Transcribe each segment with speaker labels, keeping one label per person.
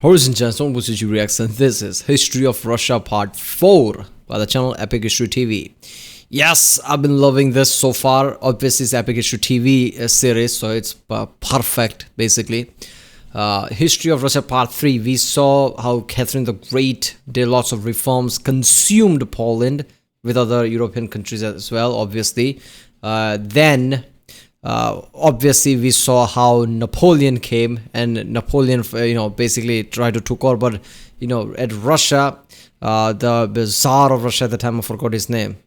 Speaker 1: Horizon Channel Reaction. This is History of Russia Part 4 by the channel Epic History TV. Yes, I've been loving this so far. Obviously, it's Epic History TV series, so it's perfect, basically. History of Russia Part 3. We saw how Catherine the Great did lots of reforms, consumed Poland with other European countries as well, obviously. Obviously we saw how Napoleon came, and Napoleon basically tried to take over, but at Russia, the Tsar of Russia at the time, I forgot his name.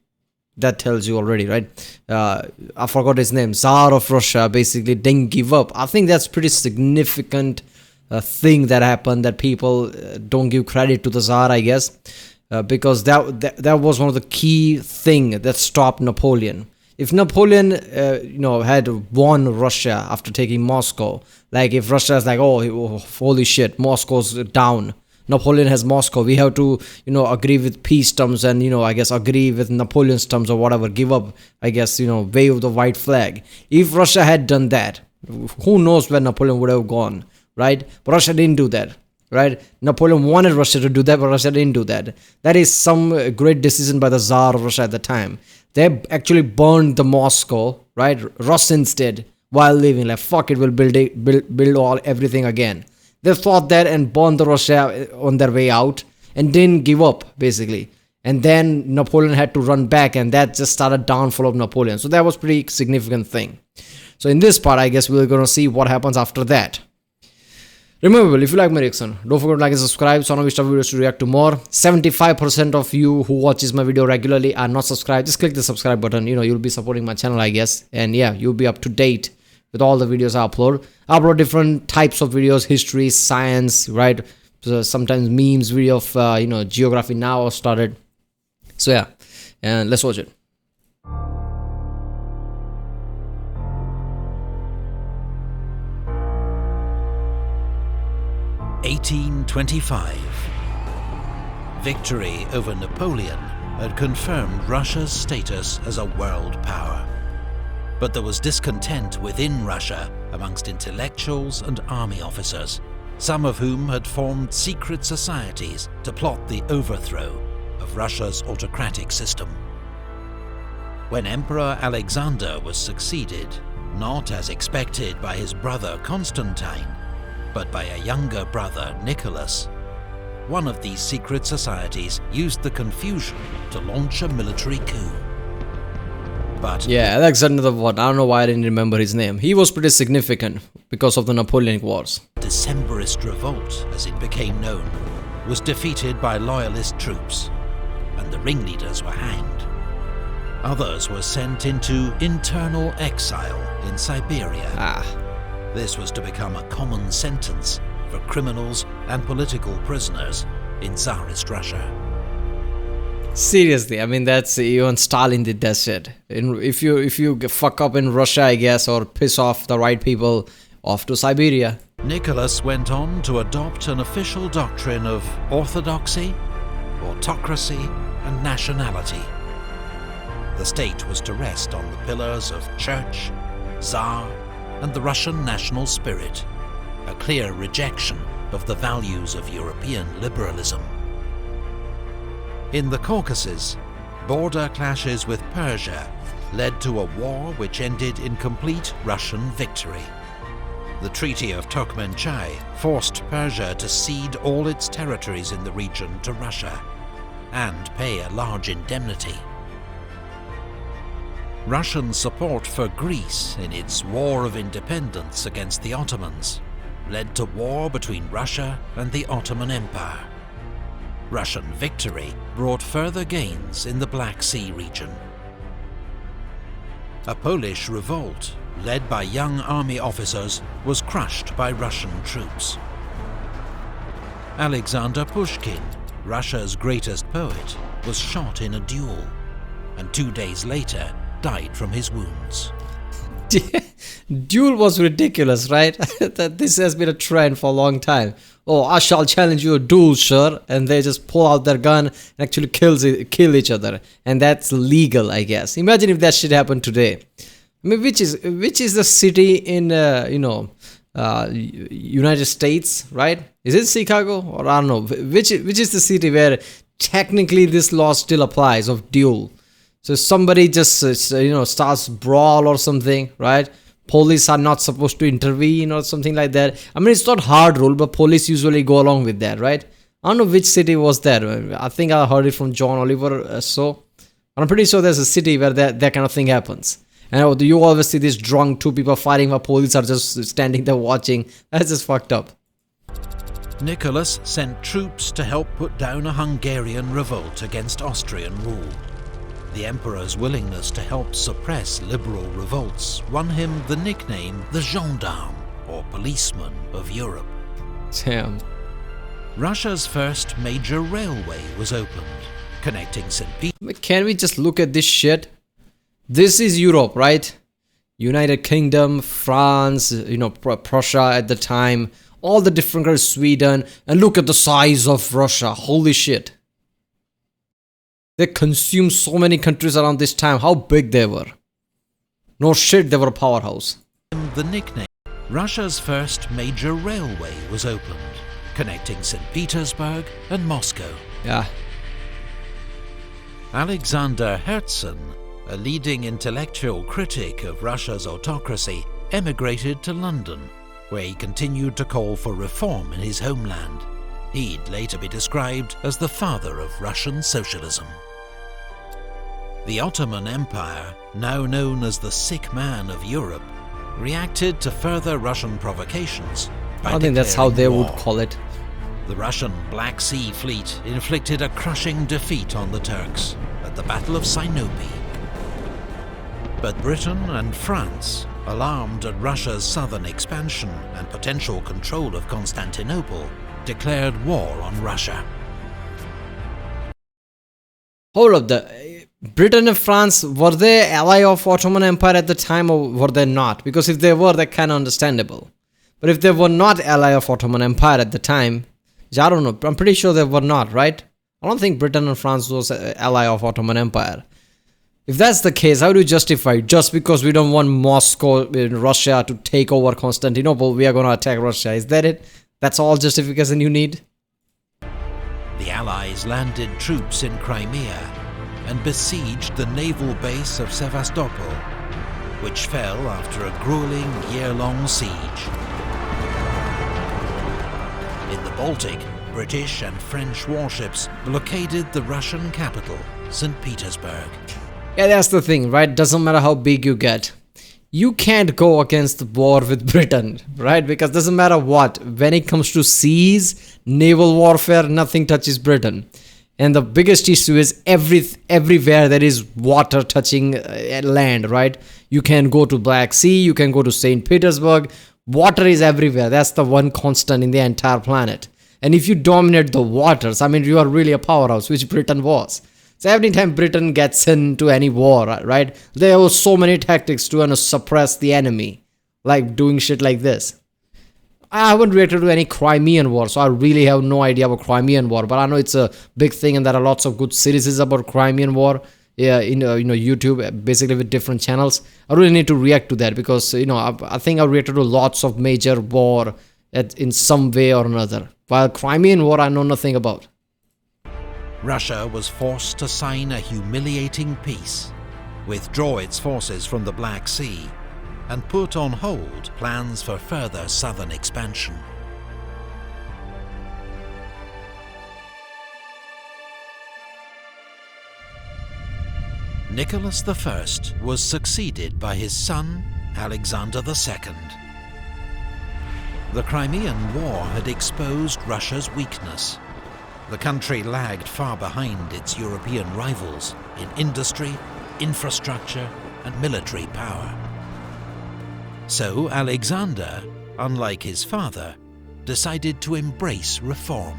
Speaker 1: That tells you already, right? I forgot his name. Tsar of Russia basically didn't give up. I think that's pretty significant thing that happened, that people don't give credit to the Tsar, I guess, because that was one of the key thing that stopped Napoleon. If Napoleon, had won Russia after taking Moscow, like if Russia is like, oh, holy shit, Moscow's down, Napoleon has Moscow, we have to, agree with peace terms and, I guess agree with Napoleon's terms or whatever, give up, I guess, wave the white flag. If Russia had done that, who knows where Napoleon would have gone, right? But Russia didn't do that. Right? Napoleon wanted Russia to do that, but Russia didn't do that. That is some great decision by the Tsar of Russia at the time. They actually burned the Moscow, right? Russians did while leaving. Like, fuck it, we'll build everything again. They thought that and burned the Russia on their way out and didn't give up, basically. And then Napoleon had to run back, and that just started downfall of Napoleon. So that was pretty significant thing. So in this part, I guess we're going to see what happens after that. Remember, if you like my reaction, don't forget to like and subscribe so I know which type of videos to react to more. 75% of you who watches my video regularly are not subscribed. Just click the subscribe button. You'll be supporting my channel, I guess. And yeah, you'll be up to date with all the videos I upload. I upload different types of videos, history, science, right? So sometimes memes, video of, geography now started. So yeah, and let's watch it.
Speaker 2: 1825. Victory over Napoleon had confirmed Russia's status as a world power. But there was discontent within Russia amongst intellectuals and army officers, some of whom had formed secret societies to plot the overthrow of Russia's autocratic system. When Emperor Alexander was succeeded, not as expected by his brother Constantine, but by a younger brother, Nicholas, one of these secret societies used the confusion to launch a military coup. But
Speaker 1: yeah, Alexander the What, I don't know why I didn't remember his name. He was pretty significant because of the Napoleonic Wars.
Speaker 2: Decembrist revolt, as it became known, was defeated by loyalist troops, and the ringleaders were hanged. Others were sent into internal exile in Siberia. This was to become a common sentence for criminals and political prisoners in Tsarist Russia.
Speaker 1: Seriously, I mean, that's even Stalin did that shit. If you fuck up in Russia, I guess, or piss off the right people, off to Siberia.
Speaker 2: Nicholas went on to adopt an official doctrine of orthodoxy, autocracy, and nationality. The state was to rest on the pillars of church, Tsar, and the Russian national spirit, a clear rejection of the values of European liberalism. In the Caucasus, border clashes with Persia led to a war which ended in complete Russian victory. The Treaty of Turkmenchay forced Persia to cede all its territories in the region to Russia and pay a large indemnity. Russian support for Greece in its war of independence against the Ottomans led to war between Russia and the Ottoman Empire. Russian victory brought further gains in the Black Sea region. A Polish revolt, led by young army officers, was crushed by Russian troops. Alexander Pushkin, Russia's greatest poet, was shot in a duel, and 2 days later died from his wounds.
Speaker 1: Duel was ridiculous, right? That this has been a trend for a long time. Oh, I shall challenge you a duel, sir. And they just pull out their gun and actually kill each other. And that's legal, I guess. Imagine if that shit happened today. I mean, which is the city in United States, right? Is it Chicago or I don't know? Which is the city where technically this law still applies of duel? So somebody just starts brawl or something, right? Police are not supposed to intervene or something like that. I mean, it's not hard rule, but police usually go along with that, right? I don't know which city was that. I think I heard it from John Oliver. I'm pretty sure there's a city where that kind of thing happens. And you always see these drunk two people fighting while police are just standing there watching. That's just fucked up.
Speaker 2: Nicholas sent troops to help put down a Hungarian revolt against Austrian rule. The emperor's willingness to help suppress liberal revolts won him the nickname the Gendarme, or policeman of Europe.
Speaker 1: Damn.
Speaker 2: Russia's first major railway was opened, connecting St. Petersburg.
Speaker 1: Can we just look at this shit? This is Europe, right? United Kingdom, France, Prussia at the time, all the different countries, Sweden, and look at the size of Russia. Holy shit. They consumed so many countries around this time. How big they were. No shit, they were a powerhouse.
Speaker 2: The nickname. Russia's first major railway was opened, connecting St. Petersburg and Moscow.
Speaker 1: Yeah.
Speaker 2: Alexander Herzen, a leading intellectual critic of Russia's autocracy, emigrated to London, where he continued to call for reform in his homeland. He'd later be described as the father of Russian socialism. The Ottoman Empire, now known as the sick man of Europe, reacted to further Russian provocations by
Speaker 1: I think that's how they would
Speaker 2: war.
Speaker 1: call it.
Speaker 2: The Russian Black Sea Fleet inflicted a crushing defeat on the Turks at the Battle of Sinope. But Britain and France, alarmed at Russia's southern expansion and potential control of Constantinople, declared war on Russia.
Speaker 1: Hold up, Britain and France, were they ally of Ottoman Empire at the time or were they not? Because if they were, that's kind of understandable. But if they were not ally of Ottoman Empire at the time, I don't know, I'm pretty sure they were not, right? I don't think Britain and France was ally of Ottoman Empire. If that's the case, how do you justify it? Just because we don't want Moscow in Russia to take over Constantinople, we are going to attack Russia. Is that it? That's all justification you need?
Speaker 2: The Allies landed troops in Crimea and besieged the naval base of Sevastopol, which fell after a grueling year-long siege. In the Baltic, British and French warships blockaded the Russian capital, St. Petersburg.
Speaker 1: Yeah, that's the thing, right? Doesn't matter how big you get. You can't go against the war with Britain, right? Because doesn't matter what. When it comes to seas, naval warfare, nothing touches Britain. And the biggest issue is everywhere there is water touching land, right? You can go to Black Sea, you can go to St. Petersburg. Water is everywhere. That's the one constant in the entire planet. And if you dominate the waters, I mean, you are really a powerhouse, which Britain was. So every time Britain gets into any war, right, there were so many tactics to suppress the enemy, like doing shit like this. I haven't reacted to any Crimean War, so I really have no idea about Crimean War. But I know it's a big thing, and there are lots of good series about Crimean War. Yeah, YouTube, basically with different channels. I really need to react to that because I think I reacted to lots of major war in some way or another. While Crimean War, I know nothing about.
Speaker 2: Russia was forced to sign a humiliating peace, withdraw its forces from the Black Sea, and put on hold plans for further southern expansion. Nicholas I was succeeded by his son, Alexander II. The Crimean War had exposed Russia's weakness. The country lagged far behind its European rivals in industry, infrastructure, and military power. So Alexander, unlike his father, decided to embrace reform.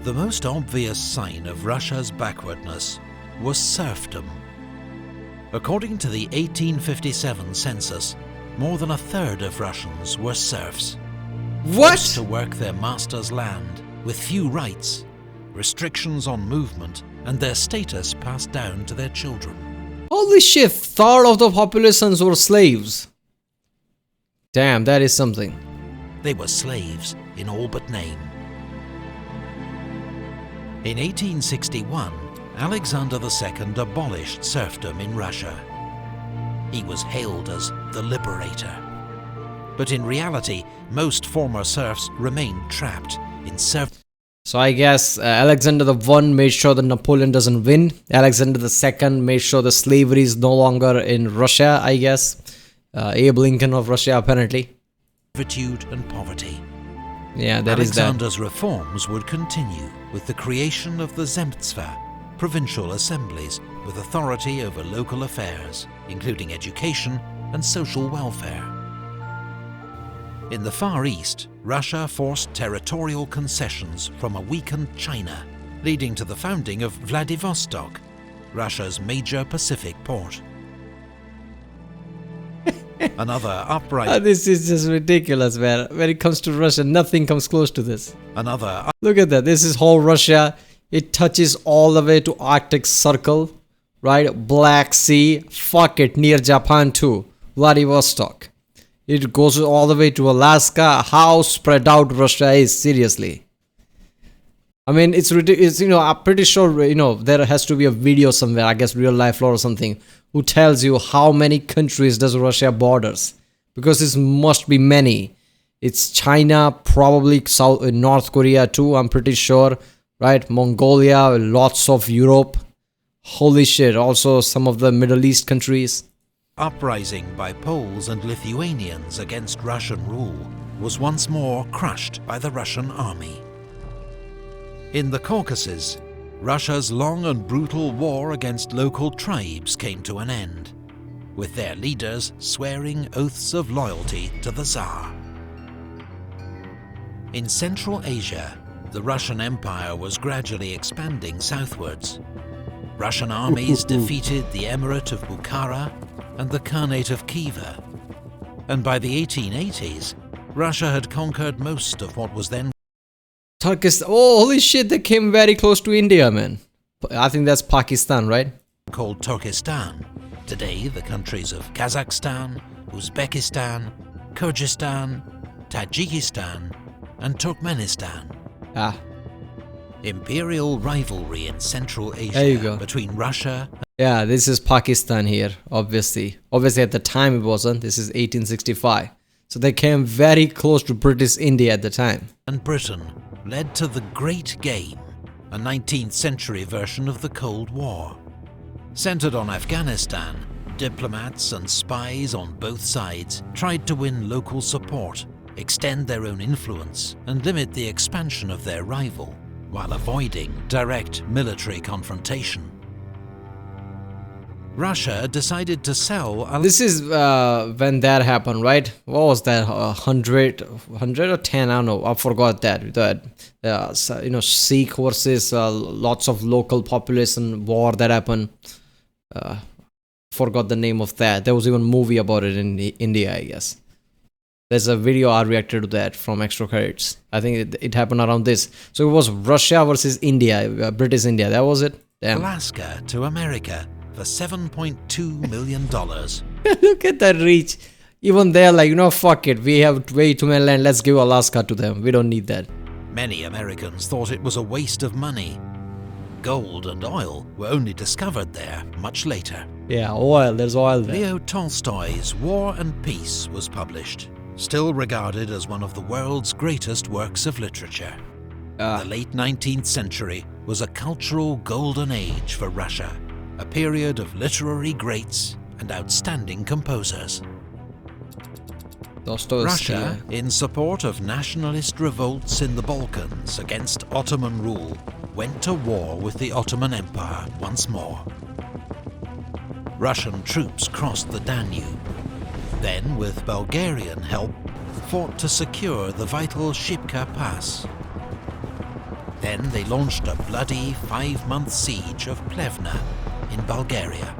Speaker 2: The most obvious sign of Russia's backwardness was serfdom. According to the 1857 census, more than a third of Russians were serfs. Forced to work their master's land with few rights, restrictions on movement, and their status passed down to their children.
Speaker 1: Holy shit, third of the populations were slaves. Damn, that is something.
Speaker 2: They were slaves in all but name. In 1861, Alexander II abolished serfdom in Russia. He was hailed as the liberator. But in reality, most former serfs remained trapped in serfdom.
Speaker 1: So I guess Alexander I made sure that Napoleon doesn't win. Alexander II made sure the slavery is no longer in Russia, I guess. Abe Lincoln of Russia, apparently.
Speaker 2: Servitude and poverty.
Speaker 1: Yeah, that is that.
Speaker 2: Alexander's reforms would continue with the creation of the Zemstva, provincial assemblies with authority over local affairs, including education and social welfare. In the Far East, Russia forced territorial concessions from a weakened China, leading to the founding of Vladivostok, Russia's major Pacific port. Another uprising.
Speaker 1: This is just ridiculous, man. When it comes to Russia, nothing comes close to this.
Speaker 2: Another.
Speaker 1: Look at that. This is whole Russia. It touches all the way to Arctic Circle, right? Black Sea. Fuck it, near Japan too. Vladivostok. It goes all the way to Alaska. How spread out Russia is, seriously. I mean, it's ridiculous. I'm pretty sure, there has to be a video somewhere, I guess Real Life Lore or something, who tells you how many countries does Russia borders. Because it must be many. It's China, probably North Korea too, I'm pretty sure, right? Mongolia, lots of Europe. Holy shit, also some of the Middle East countries.
Speaker 2: Uprising by Poles and Lithuanians against Russian rule was once more crushed by the Russian army. In the Caucasus, Russia's long and brutal war against local tribes came to an end, with their leaders swearing oaths of loyalty to the Tsar. In Central Asia, the Russian Empire was gradually expanding southwards. Russian armies defeated the Emirate of Bukhara and the Khanate of Khiva, and by the 1880s, Russia had conquered most of what was then
Speaker 1: Turkish. Oh, holy shit, they came very close to India, man. I think that's Pakistan, right?
Speaker 2: called Turkestan. Today, the countries of Kazakhstan, Uzbekistan, Kyrgyzstan, Tajikistan, and Turkmenistan. Imperial rivalry in Central Asia between Russia.
Speaker 1: Yeah, this is Pakistan here, obviously. Obviously, at the time it wasn't. This is 1865. So they came very close to British India at the time.
Speaker 2: And Britain led to the Great Game, a 19th century version of the Cold War. Centered on Afghanistan, diplomats and spies on both sides tried to win local support, extend their own influence, and limit the expansion of their rival, while avoiding direct military confrontation. Russia decided to sell.
Speaker 1: This is when that happened, right? What was that? 100 or 10? I don't know. I forgot that. Sikh versus lots of local population war that happened. Forgot the name of that. There was even a movie about it in India, I guess. There's a video I reacted to that from Extra Credits. I think it happened around this. So it was Russia versus India, British India. That was it. Damn.
Speaker 2: Alaska to America for $7.2 million.
Speaker 1: Look at that reach. Even they're like, fuck it. We have way too many land. Let's give Alaska to them. We don't need that.
Speaker 2: Many Americans thought it was a waste of money. Gold and oil were only discovered there much later.
Speaker 1: Yeah, oil. There's oil there.
Speaker 2: Leo Tolstoy's War and Peace was published, still regarded as one of the world's greatest works of literature. The late 19th century was a cultural golden age for Russia, a period of literary greats and outstanding composers. Russia, in support of nationalist revolts in the Balkans against Ottoman rule, went to war with the Ottoman Empire once more. Russian troops crossed the Danube, then with Bulgarian help, fought to secure the vital Shipka Pass. Then they launched a bloody 5-month siege of Plevna in Bulgaria.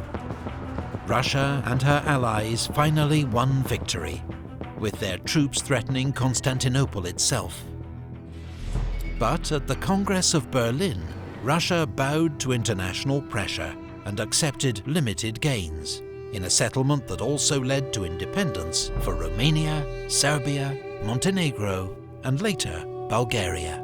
Speaker 2: Russia and her allies finally won victory, with their troops threatening Constantinople itself. But at the Congress of Berlin, Russia bowed to international pressure and accepted limited gains, in a settlement that also led to independence for Romania, Serbia, Montenegro, and later Bulgaria.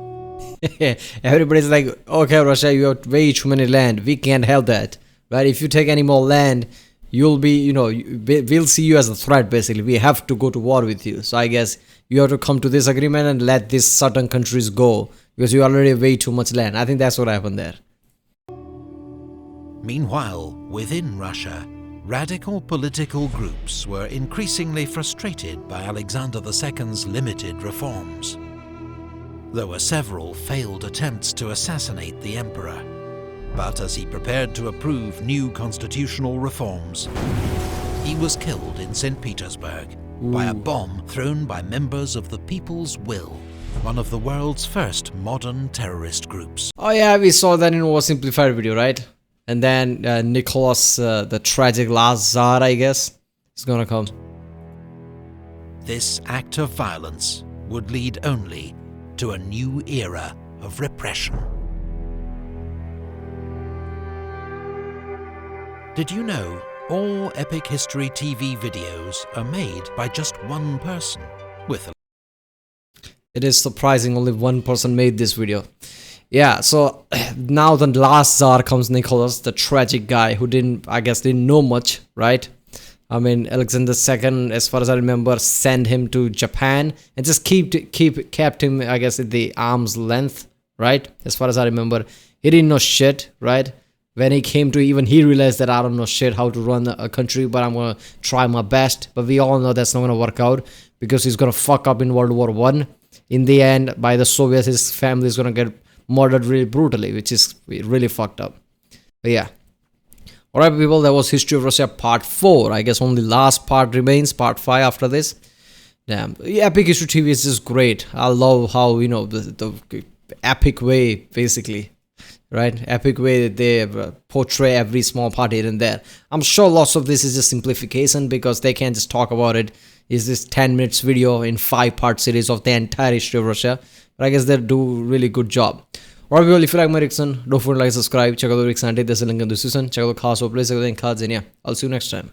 Speaker 1: Everybody's like, okay, Russia, you have way too many land. We can't help that, right? If you take any more land, you'll be, we'll see you as a threat. Basically, we have to go to war with you. So I guess you have to come to this agreement and let these certain countries go because you already have way too much land. I think that's what happened there.
Speaker 2: Meanwhile, within Russia, radical political groups were increasingly frustrated by Alexander II's limited reforms. There were several failed attempts to assassinate the emperor, but as he prepared to approve new constitutional reforms, he was killed in St. Petersburg by a bomb thrown by members of the People's Will, one of the world's first modern terrorist groups.
Speaker 1: Oh yeah, we saw that in our simplified video, right? And then Nicholas, the tragic last Tsar, I guess, is gonna come.
Speaker 2: This act of violence would lead only to a new era of repression. Did you know all Epic History TV videos are made by just one person?
Speaker 1: It is surprising only one person made this video. Yeah, so now the last Tsar comes Nicholas, the tragic guy who didn't know much, right? I mean, Alexander II, as far as I remember, sent him to Japan and just kept him, I guess, at the arm's length, right? As far as I remember, he didn't know shit, right? When he came to, even he realized that I don't know shit how to run a country, but I'm gonna try my best. But we all know that's not gonna work out because he's gonna fuck up in World War I. In the end, by the Soviets, his family is gonna get murdered really brutally, which is really fucked up. But yeah. Alright people, that was History of Russia part 4. I guess only last part remains, part 5 after this. Damn. Epic History TV is just great. I love how, the epic way, basically. Right? Epic way that they portray every small part here and there. I'm sure lots of this is just simplification because they can't just talk about it. Is this 10 minutes video in 5-part series of the entire history of Russia. But I guess they do a really good job. Alright people, if you like my reaction, don't forget to like, subscribe, check out the reaction, there's a link in the description, check out the cast, play, and cards, and yeah, I'll see you next time.